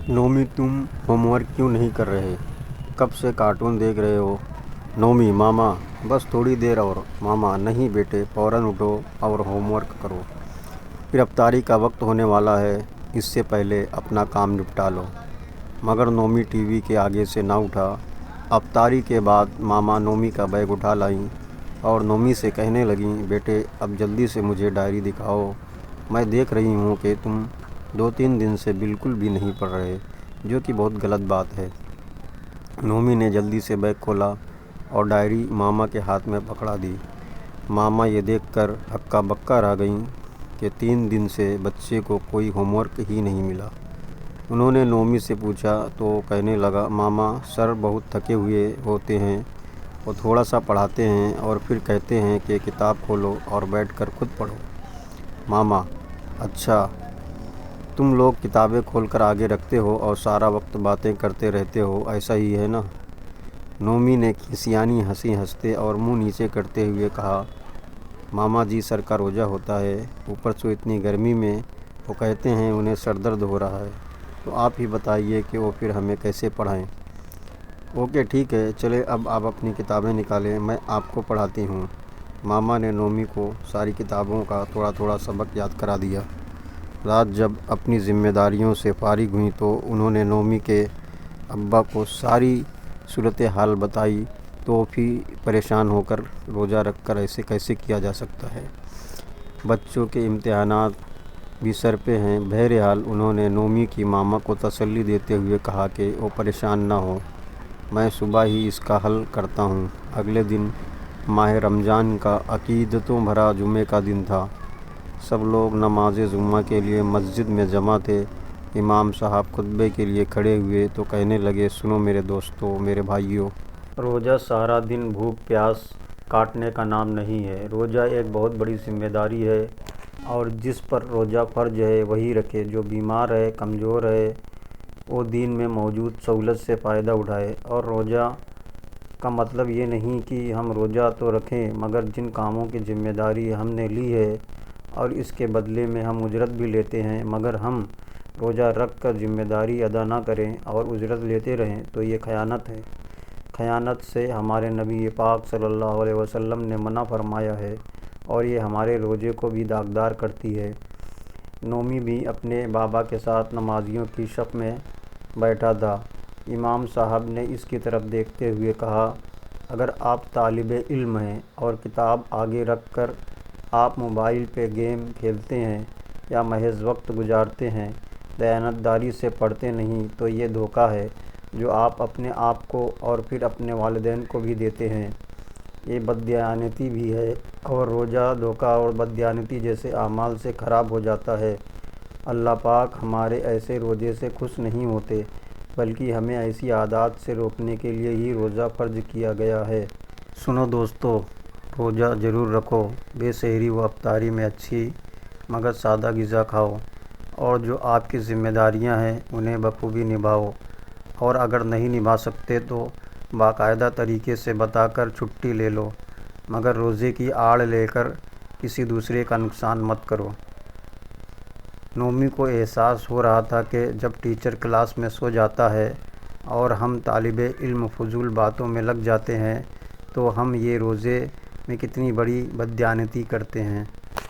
नोमी, तुम होमवर्क क्यों नहीं कर रहे? कब से कार्टून देख रहे हो? नोमी: मामा, बस थोड़ी देर और। मामा: नहीं बेटे, फ़ौरन उठो और होमवर्क करो। फिर अफ्तारी का वक्त होने वाला है, इससे पहले अपना काम निपटा लो। मगर नोमी टीवी के आगे से ना उठा। अफ्तारी के बाद मामा नोमी का बैग उठा लाईं और नोमी से कहने लगीं, बेटे अब जल्दी से मुझे डायरी दिखाओ। मैं देख रही हूँ कि तुम 2-3 दिन से बिल्कुल भी नहीं पढ़ रहे, जो कि बहुत गलत बात है। नोमी ने जल्दी से बैग खोला और डायरी मामा के हाथ में पकड़ा दी। मामा ये देखकर हक्का बक्का रह गईं कि 3 दिन से बच्चे को कोई होमवर्क ही नहीं मिला। उन्होंने नोमी से पूछा तो कहने लगा, मामा सर बहुत थके हुए होते हैं, वो थोड़ा सा पढ़ाते हैं और फिर कहते हैं कि किताब खोलो और बैठकर खुद पढ़ो। मामा: अच्छा, तुम लोग किताबें खोलकर आगे रखते हो और सारा वक्त बातें करते रहते हो, ऐसा ही है ना? नोमी ने खिसियानी हंसी हंसते और मुंह नीचे करते हुए कहा, मामा जी सर का रोज़ा होता है, ऊपर से इतनी गर्मी में वो कहते हैं उन्हें सर दर्द हो रहा है, तो आप ही बताइए कि वो फिर हमें कैसे पढ़ाएं। ओके ठीक है, चले अब आप अपनी किताबें निकालें, मैं आपको पढ़ाती हूँ। मामा ने नोमी को सारी किताबों का थोड़ा थोड़ा सबक याद करा दिया। रात जब अपनी जिम्मेदारियों से फारिग हुई तो उन्होंने नोमी के अब्बा को सारी सूरत हाल बताई, तो वो भी परेशान होकर, रोज़ा रखकर ऐसे कैसे किया जा सकता है, बच्चों के इम्तिहानात भी सर पे हैं। बहरहाल उन्होंने नोमी की मामा को तसल्ली देते हुए कहा कि वो परेशान ना हो, मैं सुबह ही इसका हल करता हूँ। अगले दिन माह रमज़ान का अकीदतों भरा जुमे का दिन था। सब लोग नमाज जुम्मा के लिए मस्जिद में जमा थे। इमाम साहब खुतबे के लिए खड़े हुए तो कहने लगे, सुनो मेरे दोस्तों, मेरे भाइयों, रोज़ा सारा दिन भूख प्यास काटने का नाम नहीं है। रोज़ा एक बहुत बड़ी जिम्मेदारी है और जिस पर रोज़ा फ़र्ज है वही रखे। जो बीमार है, कमज़ोर है, वो दीन में मौजूद सहूलत से फ़ायदा उठाए। और रोज़ा का मतलब ये नहीं कि हम रोज़ा तो रखें, मगर जिन कामों की जिम्मेदारी हमने ली है और इसके बदले में हम उजरत भी लेते हैं, मगर हम रोज़ा रख कर ज़िम्मेदारी अदा ना करें और उजरत लेते रहें, तो ये खयानत है। खयानत से हमारे नबी पाक सल्लल्लाहु अलैहि वसल्लम ने मना फरमाया है और ये हमारे रोज़े को भी दागदार करती है। नोमी भी अपने बाबा के साथ नमाजियों की शफ में बैठा था। इमाम साहब ने इसकी तरफ देखते हुए कहा, अगर आप तालिबे इल्म हैं और किताब आगे रख कर आप मोबाइल पे गेम खेलते हैं या महज वक्त गुजारते हैं, दयानतदारी से पढ़ते नहीं, तो ये धोखा है जो आप अपने आप को और फिर अपने वालिदैन को भी देते हैं। ये बददियानती भी है और रोज़ा धोखा और बददियानती जैसे अमाल से ख़राब हो जाता है। अल्लाह पाक हमारे ऐसे रोज़े से खुश नहीं होते, बल्कि हमें ऐसी आदत से रोकने के लिए ही रोज़ा फ़र्ज किया गया है। सुनो दोस्तों, रोज़ा ज़रूर रखो, बेसहरी व अफ्तारी में अच्छी मगर सादा ग़िज़ा खाओ और जो आपकी ज़िम्मेदारियां हैं उन्हें बखूबी निभाओ। और अगर नहीं निभा सकते तो बाकायदा तरीके से बताकर छुट्टी ले लो, मगर रोज़े की आड़ लेकर किसी दूसरे का नुकसान मत करो। नोमी को एहसास हो रहा था कि जब टीचर क्लास में सो जाता है और हम तालिबे इल्म फजूल बातों में लग जाते हैं, तो हम ये रोज़े में कितनी बड़ी बददियानती करते हैं।